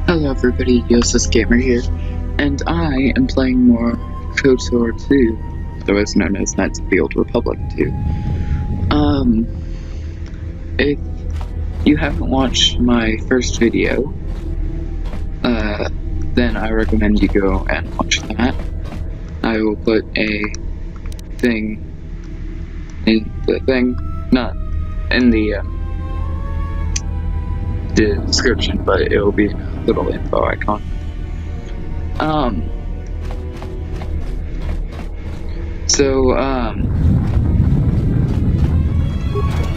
Hello everybody, Yosis Gamer here, and I am playing more KOTOR 2, otherwise known as Knights of the Old Republic 2. If you haven't watched my first video, then I recommend you go and watch that. I will put a thing in the thing, not in the description, but it will be a little info icon.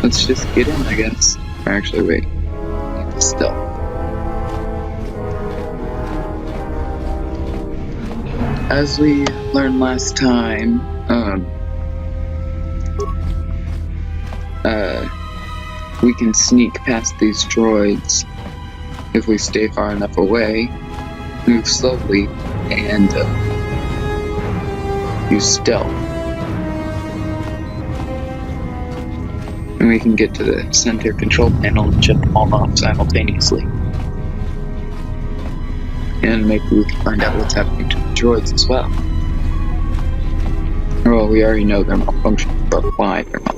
Let's just get in, I guess. Or actually, wait. Still. As we learned last time, we can sneak past these droids if we stay far enough away, move slowly, and use stealth. And we can get to the center control panel and shut them all off simultaneously. And maybe we can find out what's happening to the droids as well. Well, we already know they're malfunctioning, but why they're malfunctioning.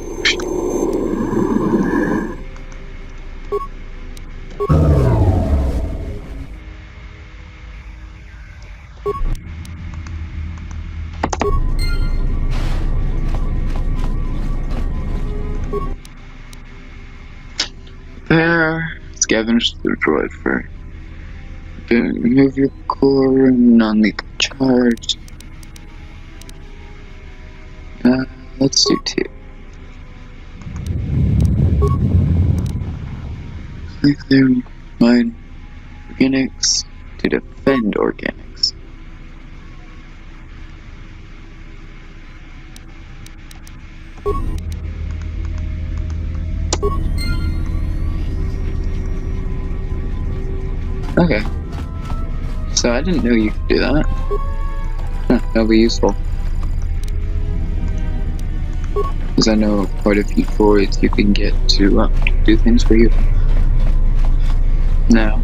Scavenge the droid for remove your core and non-lethal charge. Let's do 2. Click there, mine organics to defend organics. Okay. So I didn't know you could do that. Huh, that'll be useful. Because I know quite a few droids you can get to do things for you. Now.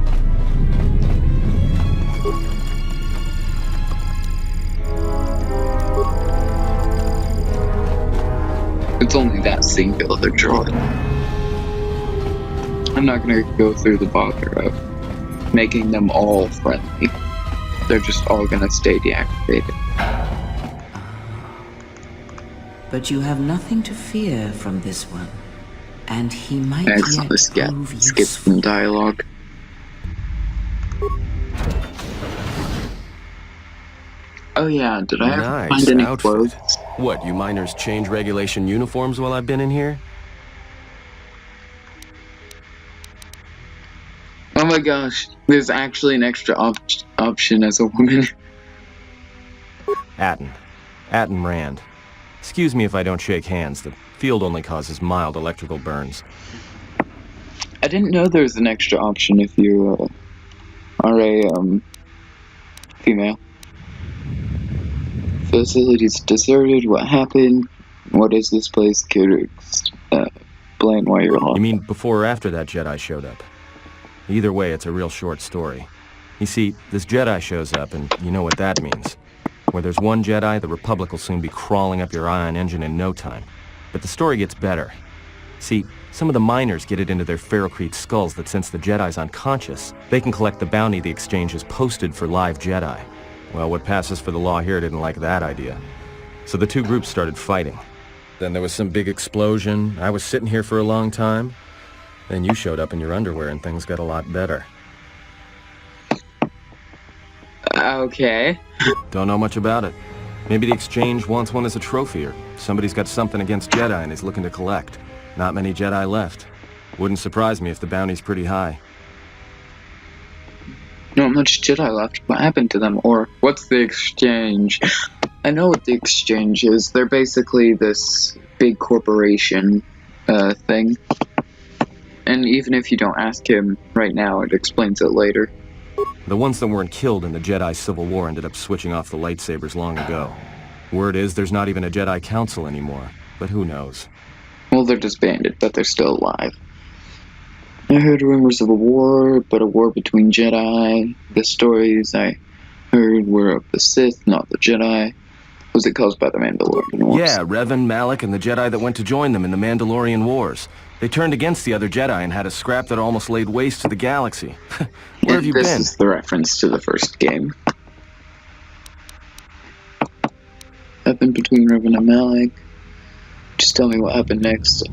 It's only that singular droid. I'm not gonna go through the bother of making them all friendly. They're just all gonna stay deactivated. But you have nothing to fear from this one, and he might Excellent. yet prove Skip useful. some dialogue. Oh yeah, did I ever find any clothes? What, you miners change regulation uniforms while I've been in here? Oh my gosh, there's actually an extra option as a woman. Atten Rand. Excuse me if I don't shake hands. The field only causes mild electrical burns. I didn't know there was an extra option if you are a female. Facility's deserted. What happened? What is this place? Could explain why you're lost. You mean before or after that Jedi showed up? Either way, it's a real short story. You see, this Jedi shows up, and you know what that means. Where there's one Jedi, the Republic will soon be crawling up your ion engine in no time. But the story gets better. See, some of the miners get it into their ferrocrete skulls that since the Jedi's unconscious, they can collect the bounty the exchange has posted for live Jedi. Well, what passes for the law here didn't like that idea. So the two groups started fighting. Then there was some big explosion. I was sitting here for a long time. Then you showed up in your underwear and things got a lot better. Okay. Don't know much about it. Maybe the exchange wants one as a trophy, or somebody's got something against Jedi and is looking to collect. Not many Jedi left. Wouldn't surprise me if the bounty's pretty high. Not much Jedi left. What happened to them? Or what's the exchange? I know what the exchange is. They're basically this big corporation thing. And even if you don't ask him right now, it explains it later. The ones that weren't killed in the Jedi Civil War ended up switching off the lightsabers long ago. Word is there's not even a Jedi Council anymore, but who knows? Well, they're disbanded, but they're still alive. I heard rumors of a war, but a war between Jedi. The stories I heard were of the Sith, not the Jedi. Was it caused by the Mandalorian Wars? Yeah, Revan, Malak, and the Jedi that went to join them in the Mandalorian Wars. They turned against the other Jedi and had a scrap that almost laid waste to the galaxy. Where have you been? This is the reference to the first game. Happened between Revan and Malak. Just tell me what happened next.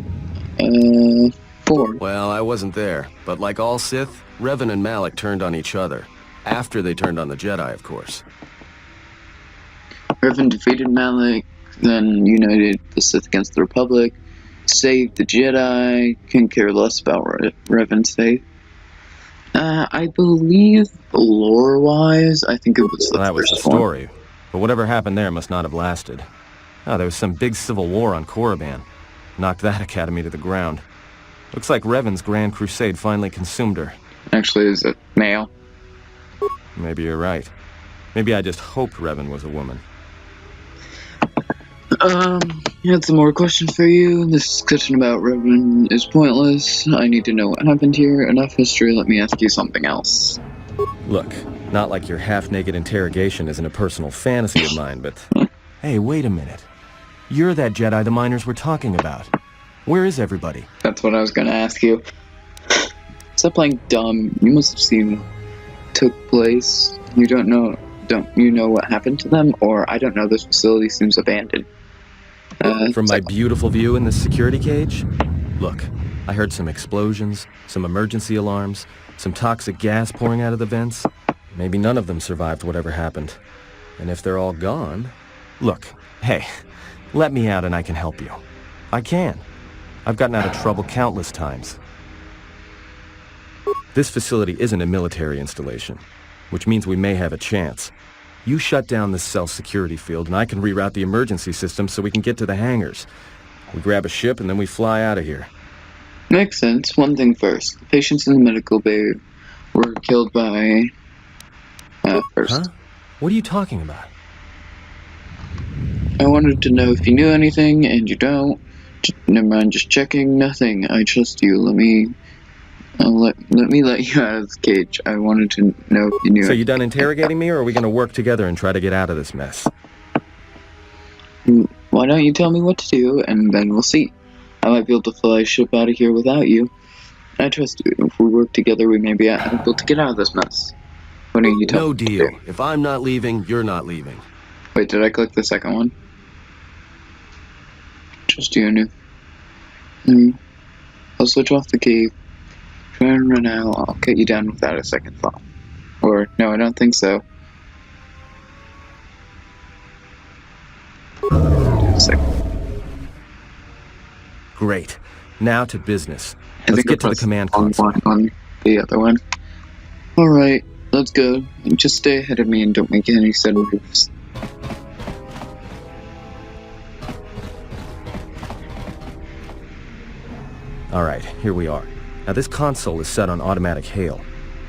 4. Well, I wasn't there, but like all Sith, Revan and Malak turned on each other. After they turned on the Jedi, of course. Revan defeated Malak, then united the Sith against the Republic, saved the Jedi, couldn't care less about Revan's fate. I believe, lore-wise, I think it was the That was first the one. story. But whatever happened there must not have lasted. Oh, there was some big civil war on Korriban. Knocked that academy to the ground. Looks like Revan's Grand Crusade finally consumed her. Actually, is a male. Maybe you're right. Maybe I just hoped Revan was a woman. I had some more questions for you. This discussion about Revan is pointless. I need to know what happened here. Enough history, let me ask you something else. Look, not like your half-naked interrogation isn't a personal fantasy of mine, but... Hey, wait a minute. You're that Jedi the miners were talking about. Where is everybody? That's what I was gonna ask you. Stop playing dumb. You must have seen what took place. You don't you know what happened to them? Or, I don't know, this facility seems abandoned. From my beautiful view in this security cage? Look, I heard some explosions, some emergency alarms, some toxic gas pouring out of the vents. Maybe none of them survived whatever happened. And if they're all gone... Look, hey, let me out and I can help you. I can. I've gotten out of trouble countless times. This facility isn't a military installation, which means we may have a chance. You shut down this cell security field and I can reroute the emergency system so we can get to the hangars. We grab a ship and then we fly out of here. Makes sense. One thing first. The patients in the medical bay were killed by... first. Huh? What are you talking about? I wanted to know if you knew anything, and you don't. Never mind, just checking. Nothing. I trust you. Let me let you out of the cage. I wanted to know if you knew. So you done interrogating me, or are we gonna work together and try to get out of this mess? Why don't you tell me what to do, and then we'll see. I might be able to fly a ship out of here without you. I trust you. If we work together, we may be able to get out of this mess. Why don't you tell me? No deal. If I'm not leaving, you're not leaving. Wait, did I click the second one? Just you and I'll switch off the cave. Try and run out. I'll cut you down without a second thought. Or, no, I don't think so. Great. Now to business. I Let's think I get to the pressed command the wrong console. one on the other one. Alright, let's go. Just stay ahead of me and don't make any sudden moves. Alright, here we are. Now this console is set on automatic hail.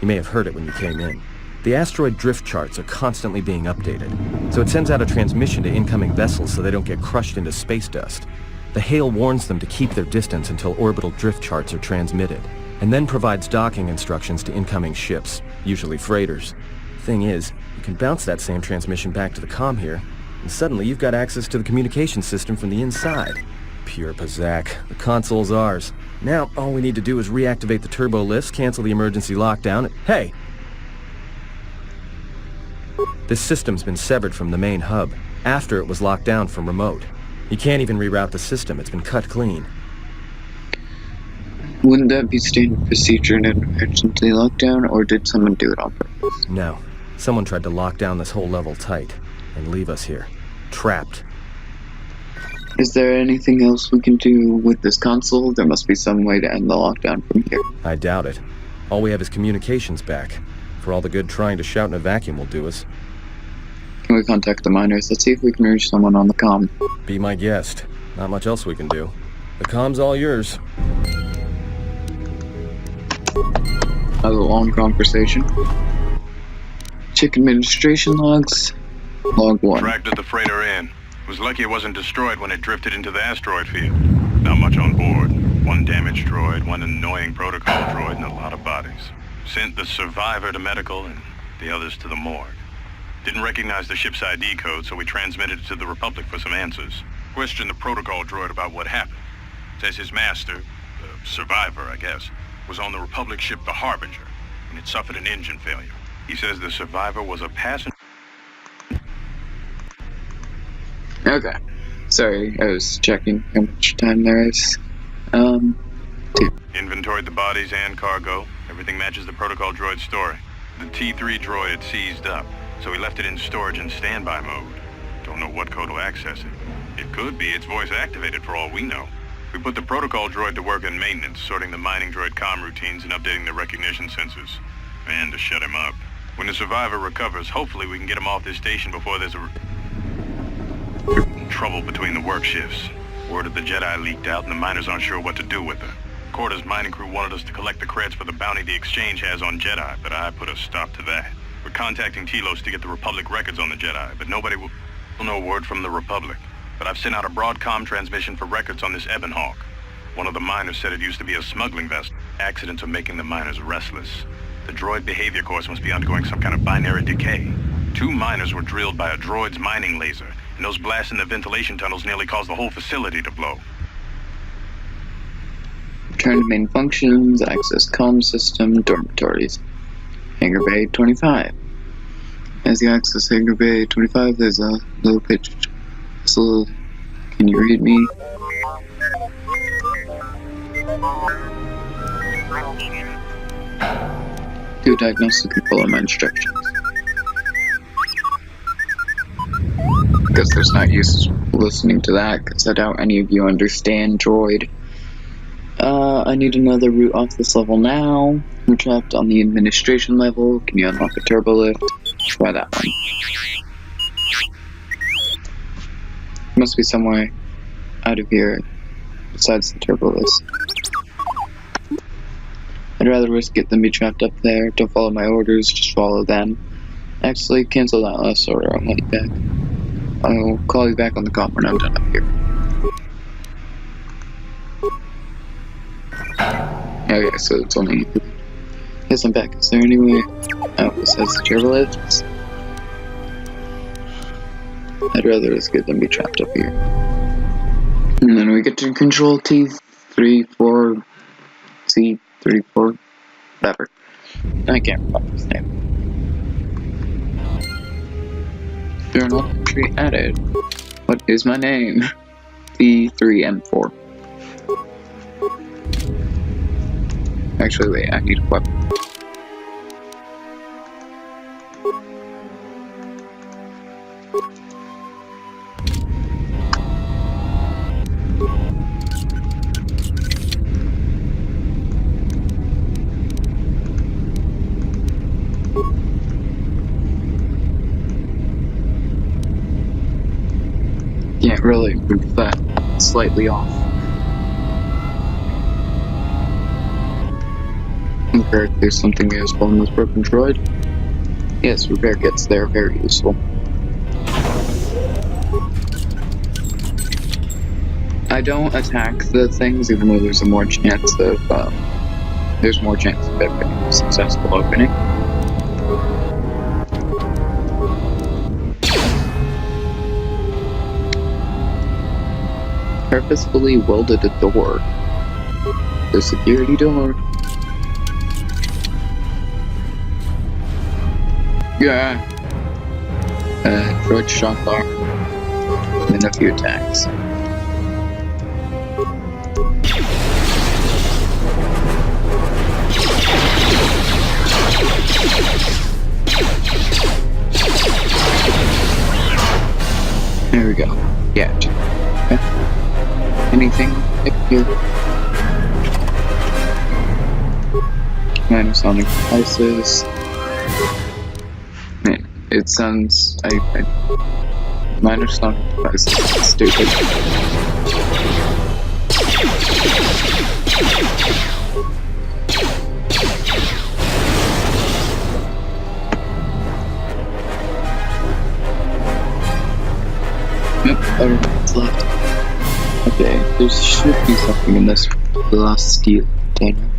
You may have heard it when you came in. The asteroid drift charts are constantly being updated, so it sends out a transmission to incoming vessels so they don't get crushed into space dust. The hail warns them to keep their distance until orbital drift charts are transmitted, and then provides docking instructions to incoming ships, usually freighters. Thing is, you can bounce that same transmission back to the comm here, and suddenly you've got access to the communication system from the inside. Pure Pazak. The console's ours. Now, all we need to do is reactivate the turbo lifts, cancel the emergency lockdown. Hey! This system's been severed from the main hub, after it was locked down from remote. You can't even reroute the system, it's been cut clean. Wouldn't that be standard procedure in an emergency lockdown, or did someone do it on purpose? No. Someone tried to lock down this whole level tight, and leave us here. Trapped. Is there anything else we can do with this console? There must be some way to end the lockdown from here. I doubt it. All we have is communications back. For all the good trying to shout in a vacuum will do us. Can we contact the miners? Let's see if we can reach someone on the comm. Be my guest. Not much else we can do. The comm's all yours. That was a long conversation. Check administration logs. Log 1. Tracked the freighter in. Was lucky it wasn't destroyed when it drifted into the asteroid field. Not much on board. One damaged droid, one annoying protocol droid, and a lot of bodies. Sent the survivor to medical and the others to the morgue. Didn't recognize the ship's ID code, so we transmitted it to the Republic for some answers. Questioned the protocol droid about what happened. Says his master, the survivor, I guess, was on the Republic ship the Harbinger, and it suffered an engine failure. He says the survivor was a passenger. Okay. Sorry, I was checking how much time there is. Inventoried the bodies and cargo. Everything matches the protocol droid's story. The T3 droid seized up, so we left it in storage and standby mode. Don't know what code will access it. It could be it's voice activated for all we know. We put the protocol droid to work in maintenance, sorting the mining droid comm routines and updating the recognition sensors. And to shut him up. When the survivor recovers, hopefully we can get him off this station before there's trouble between the work shifts. Word of the Jedi leaked out and the miners aren't sure what to do with her. Quarter's mining crew wanted us to collect the creds for the bounty the Exchange has on Jedi, but I put a stop to that. We're contacting Telos to get the Republic records on the Jedi, but nobody will know word from the Republic. But I've sent out a broadcom transmission for records on this Ebon Hawk. One of the miners said it used to be a smuggling vessel. Accidents are making the miners restless. The droid behavior course must be undergoing some kind of binary decay. 2 miners were drilled by a droid's mining laser, and those blasts in the ventilation tunnels nearly caused the whole facility to blow. Return to main functions, access comm system, dormitories. Hangar Bay 25. As you access Hangar Bay 25, there's a low pitched whistle. Can you read me? Do a diagnostic and follow my instructions. Guess there's not use listening to that, because I doubt any of you understand droid. I need another route off this level now. We're trapped on the administration level. Can you unlock a turbo lift? Try that one. Must be somewhere out of here besides the turbo lift. I'd rather risk it than be trapped up there. Don't follow my orders, just follow them. Actually, cancel that last order. I'll let you back. I'll call you back on the comm when I'm done up here. Okay, so it's only... Yes, I'm back. Is there any way out besides the turbo lifts? I'd rather risk it than be trapped up here. And then we get to control T34... C34... whatever. I can't remember his name. Journal entry added. What is my name? T3M4. Actually, wait, I need a weapon. Can't really move that slightly off. Repair, there's something useful in this broken droid. Yes, repair kits, they're very useful. I don't attack the things, even though there's more chance of it being a successful opening. Purposefully welded a door. The security door. Yeah. Droid shock arm. And a few attacks. There we go. Yeah. Okay. Anything up here? Minor sonic devices. Man, it sounds... minor sonic devices is stupid. Nope, everything's left. Okay, there should be something in this The last steel container.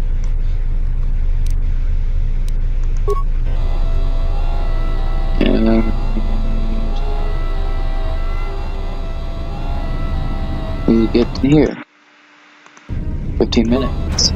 And we get to here. 15 minutes.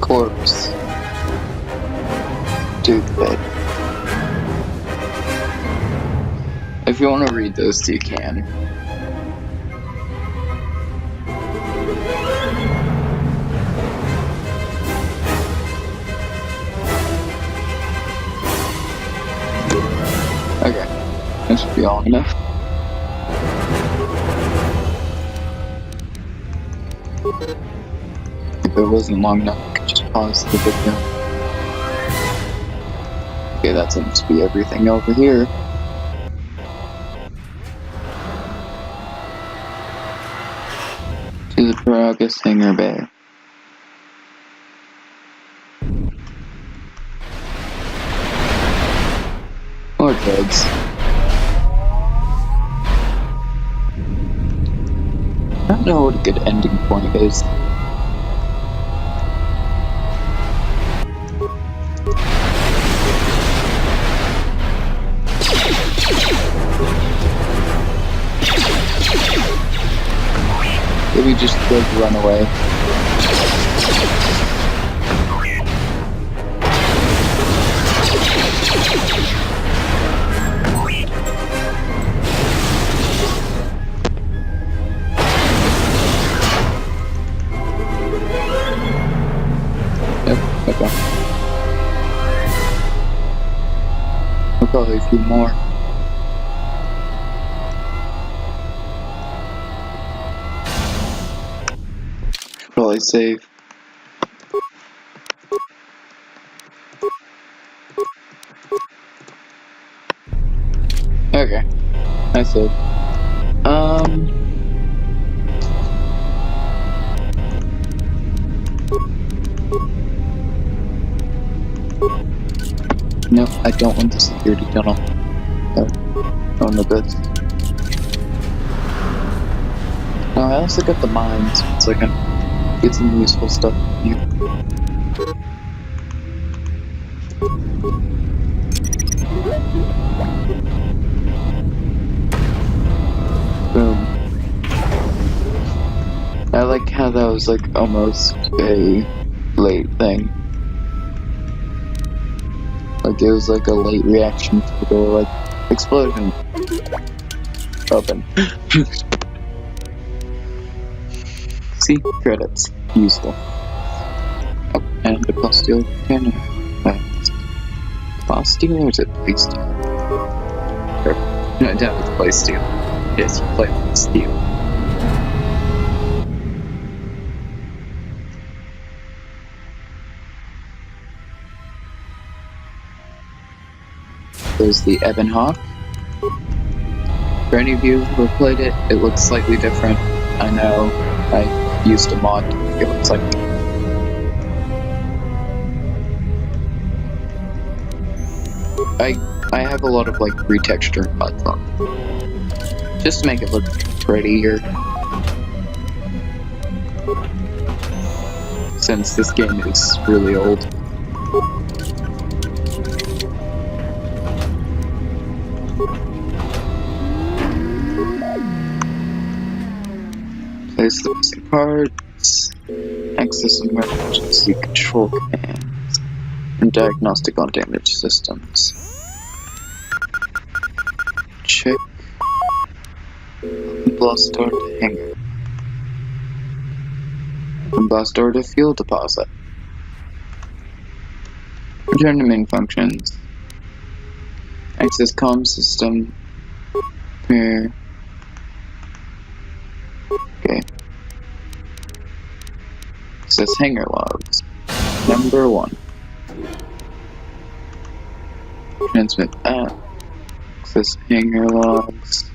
Corpse. Toothpick. If you want to read those, you can. Okay, that should be long enough. If it wasn't long enough, I could just pause the video. Okay, that seems to be everything over here. To the Progress Hangar Bay. More droids. I don't know what a good ending point is. Maybe just run away. Yep, okay. Probably a few more. Should probably save. Okay, I saved. No, I don't want the security tunnel. Oh, no good. Oh, I also got the mines, so I can get some useful stuff here. Boom. I like how that was like almost a late thing. Like it was like a late reaction to the door, like explosion. Open. See, credits. Useful. Oh, and the Plasteel cannon. Plasteel or is it Plasteel? No, down it's Plasteel. Yes, you play Plasteel. There's the Ebon Hawk. For any of you who have played it, it looks slightly different. I know, I used a mod to make it look like I have a lot of like retexturing mods on, just to make it look prettier. Since this game is really old. Place the missing parts, access emergency control commands, and diagnostic on damaged systems. Check blast door to hangar. And blast door to fuel deposit. Return to main functions. Access comm system. Here. Okay. Access hangar logs. Number 1. Transmit access hangar logs.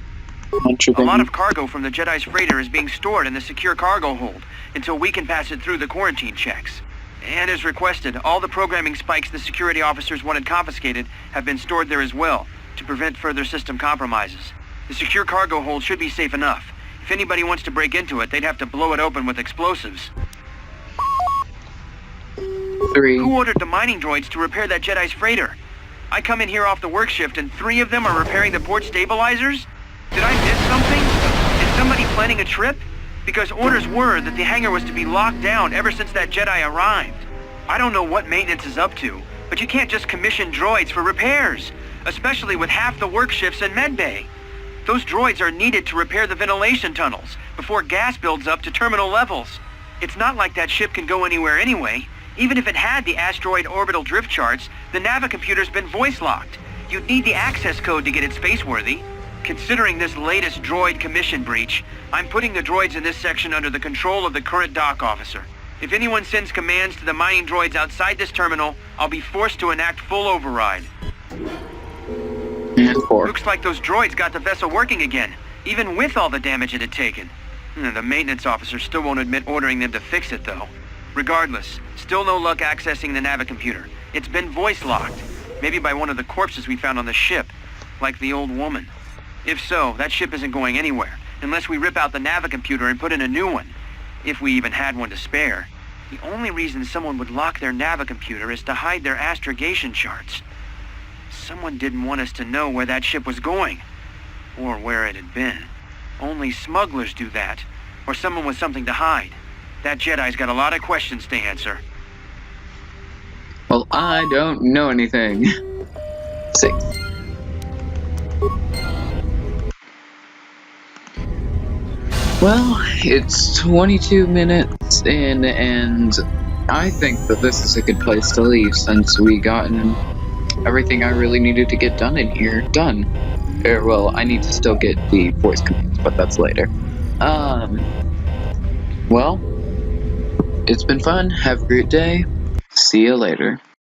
A lot of cargo from the Jedi's freighter is being stored in the secure cargo hold until we can pass it through the quarantine checks. And as requested, all the programming spikes the security officers wanted confiscated have been stored there as well, to prevent further system compromises. The secure cargo hold should be safe enough. If anybody wants to break into it, they'd have to blow it open with explosives. 3. Who ordered the mining droids to repair that Jedi's freighter? I come in here off the work shift and 3 of them are repairing the port stabilizers? Did I miss something? Is somebody planning a trip? Because orders were that the hangar was to be locked down ever since that Jedi arrived. I don't know what maintenance is up to, but you can't just commission droids for repairs, especially with half the work shifts in medbay. Those droids are needed to repair the ventilation tunnels before gas builds up to terminal levels. It's not like that ship can go anywhere anyway. Even if it had the asteroid orbital drift charts, the navicomputer's been voice-locked. You'd need the access code to get it spaceworthy. Considering this latest droid commission breach, I'm putting the droids in this section under the control of the current dock officer. If anyone sends commands to the mining droids outside this terminal, I'll be forced to enact full override. And 4. Looks like those droids got the vessel working again, even with all the damage it had taken. The maintenance officer still won't admit ordering them to fix it, though. Regardless, still no luck accessing the navicomputer. It's been voice-locked, maybe by one of the corpses we found on the ship, like the old woman. If so, that ship isn't going anywhere, unless we rip out the navicomputer and put in a new one, if we even had one to spare. The only reason someone would lock their navicomputer is to hide their astrogation charts. Someone didn't want us to know where that ship was going, or where it had been. Only smugglers do that, or someone with something to hide. That Jedi's got a lot of questions to answer. Well, I don't know anything. 6. Well, it's 22 minutes in, and I think that this is a good place to leave since we gotten everything I really needed to get done in here done. Well, I need to still get the voice commands, but that's later. Well, it's been fun. Have a great day. See you later.